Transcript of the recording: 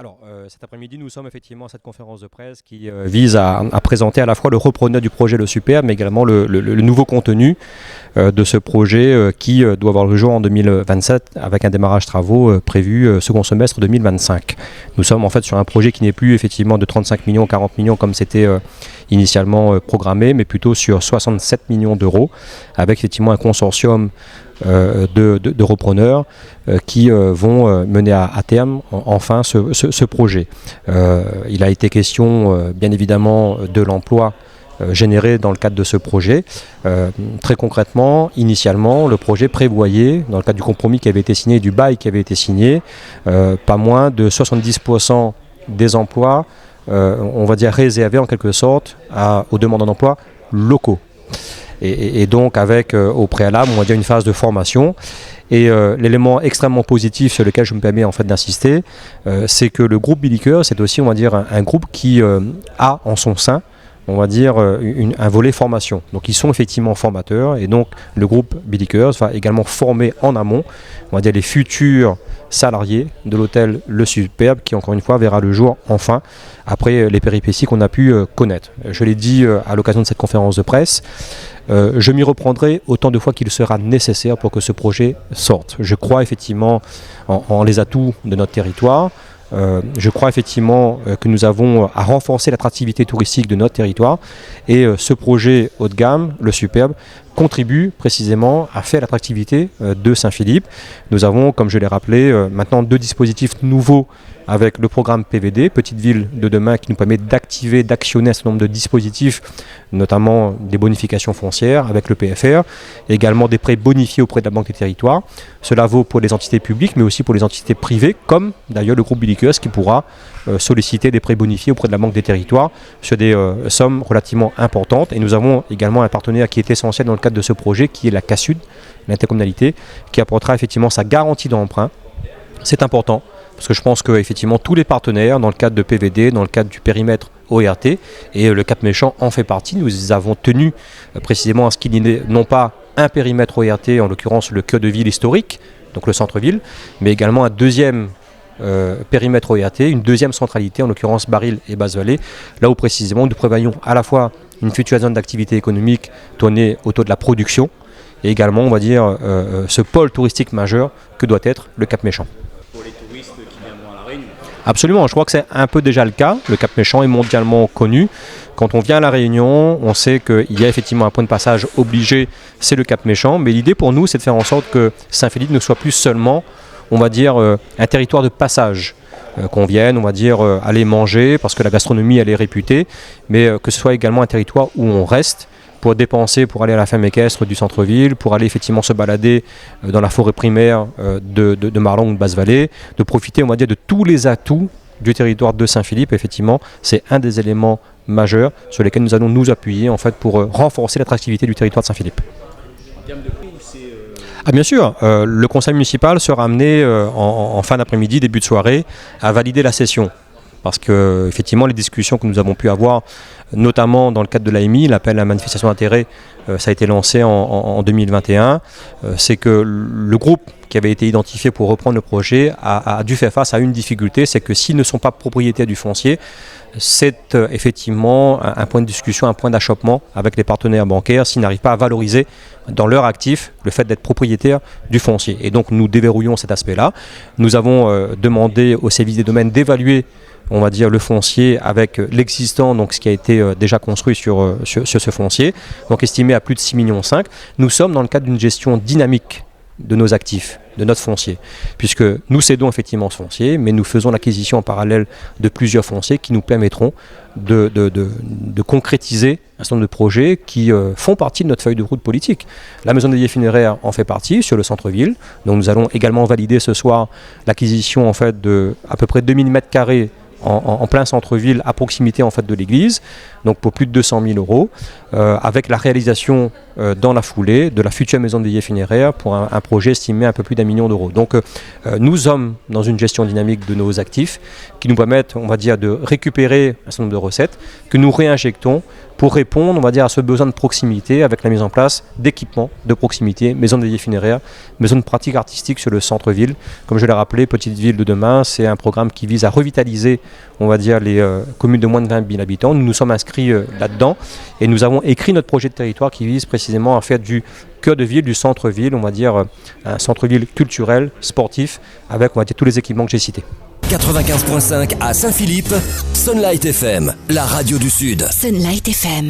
Alors, cet après-midi, nous sommes effectivement à cette conférence de presse qui vise à présenter à la fois le repreneur du projet Le Superbe, mais également le nouveau contenu de ce projet qui doit voir le jour en 2027 avec un démarrage travaux prévu second semestre 2025. Nous sommes en fait sur un projet qui n'est plus effectivement de 35 millions, 40 millions comme c'était initialement programmé, mais plutôt sur 67 millions d'euros avec effectivement un consortium de repreneurs qui vont mener à terme enfin ce projet. Il a été question bien évidemment de l'emploi généré dans le cadre de ce projet. Très concrètement, initialement, le projet prévoyait, dans le cadre du compromis qui avait été signé, du bail qui avait été signé, pas moins de 70% des emplois, on va dire réservés en quelque sorte aux demandeurs d'emploi locaux. Et donc avec au préalable, on va dire une phase de formation. Et l'élément extrêmement positif sur lequel je me permets en fait d'insister, c'est que le groupe Billiker, c'est aussi on va dire un groupe qui a en son sein on va dire un volet formation. Donc ils sont effectivement formateurs et donc le groupe Billiker va également former en amont, on va dire les futurs salariés de l'hôtel Le Superbe qui encore une fois verra le jour enfin après les péripéties qu'on a pu connaître. Je l'ai dit à l'occasion de cette conférence de presse, je m'y reprendrai autant de fois qu'il sera nécessaire pour que ce projet sorte. Je crois effectivement en les atouts de notre territoire. Je crois effectivement que nous avons à renforcer l'attractivité touristique de notre territoire et ce projet haut de gamme, Le Superbe, contribue précisément à faire l'attractivité de Saint-Philippe. Nous avons, comme je l'ai rappelé, maintenant 2 dispositifs nouveaux avec le programme PVD, Petite Ville de demain, qui nous permet d'activer, d'actionner un certain nombre de dispositifs, notamment des bonifications foncières avec le PFR, et également des prêts bonifiés auprès de la Banque des Territoires. Cela vaut pour les entités publiques, mais aussi pour les entités privées, comme d'ailleurs le groupe Billiker qui pourra solliciter des prêts bonifiés auprès de la Banque des Territoires sur des sommes relativement importantes. Et nous avons également un partenaire qui est essentiel dans le cadre de ce projet, qui est la CASUD, l'intercommunalité, qui apportera effectivement sa garantie d'emprunt. C'est important. Parce que je pense que effectivement tous les partenaires, dans le cadre de PVD, dans le cadre du périmètre ORT, et le Cap Méchant en fait partie, nous avons tenu précisément à ce qu'il n'y ait non pas un périmètre ORT, en l'occurrence le cœur de ville historique, donc le centre-ville, mais également un deuxième périmètre ORT, une deuxième centralité, en l'occurrence Baril et Basse-Vallée, là où précisément nous prévoyons à la fois une future zone d'activité économique tournée autour de la production, et également, on va dire, ce pôle touristique majeur que doit être le Cap Méchant. Absolument, je crois que c'est un peu déjà le cas. Le Cap Méchant est mondialement connu. Quand on vient à La Réunion, on sait qu'il y a effectivement un point de passage obligé, c'est le Cap Méchant. Mais l'idée pour nous, c'est de faire en sorte que Saint-Philippe ne soit plus seulement, on va dire, un territoire de passage. Qu'on vienne, on va dire, aller manger, parce que la gastronomie, elle est réputée, mais que ce soit également un territoire où on reste, pour dépenser, pour aller à la ferme équestre du centre-ville, pour aller effectivement se balader dans la forêt primaire de Marlon ou de Basse-Vallée, de profiter, on va dire, de tous les atouts du territoire de Saint-Philippe. Effectivement, c'est un des éléments majeurs sur lesquels nous allons nous appuyer en fait pour renforcer l'attractivité du territoire de Saint-Philippe. En termes de prix, c'est bien sûr, le conseil municipal sera amené en fin d'après-midi, début de soirée, à valider la cession. Parce que effectivement, les discussions que nous avons pu avoir, notamment dans le cadre de l'AMI, l'appel à manifestation d'intérêt, ça a été lancé en 2021, c'est que le groupe qui avait été identifié pour reprendre le projet a dû faire face à une difficulté, c'est que s'ils ne sont pas propriétaires du foncier, c'est effectivement un point de discussion, un point d'achoppement avec les partenaires bancaires s'ils n'arrivent pas à valoriser dans leur actif le fait d'être propriétaire du foncier. Et donc nous déverrouillons cet aspect-là. Nous avons demandé au service des domaines d'évaluer, on va dire, le foncier avec l'existant, donc ce qui a été déjà construit sur ce foncier, donc estimé à plus de 6,5 millions. Nous sommes dans le cadre d'une gestion dynamique de nos actifs, de notre foncier, puisque nous cédons effectivement ce foncier, mais nous faisons l'acquisition en parallèle de plusieurs fonciers qui nous permettront de concrétiser un certain nombre de projets qui font partie de notre feuille de route politique. La maison des déliés funéraires en fait partie sur le centre-ville, donc nous allons également valider ce soir l'acquisition en fait de à peu près 2000 m² en plein centre-ville, à proximité en fait de l'église, donc pour plus de 200 000 euros, avec la réalisation dans la foulée de la future maison de veillée funéraire pour un projet estimé à un peu plus d'1 million d'euros. Donc nous sommes dans une gestion dynamique de nos actifs qui nous permettent, on va dire, de récupérer un certain nombre de recettes que nous réinjectons pour répondre, on va dire, à ce besoin de proximité avec la mise en place d'équipements de proximité, maison de veillée funéraire, maison de pratique artistique sur le centre-ville. Comme je l'ai rappelé, Petite Ville de demain, c'est un programme qui vise à revitaliser, on va dire, les communes de moins de 20 000 habitants. Nous nous sommes inscrits là-dedans et nous avons écrit notre projet de territoire qui vise précisément à faire du cœur de ville, du centre-ville, on va dire, un centre-ville culturel, sportif, avec, on va dire, tous les équipements que j'ai cités. 95.5 à Saint-Philippe, Sunlight FM, la radio du Sud. Sunlight FM.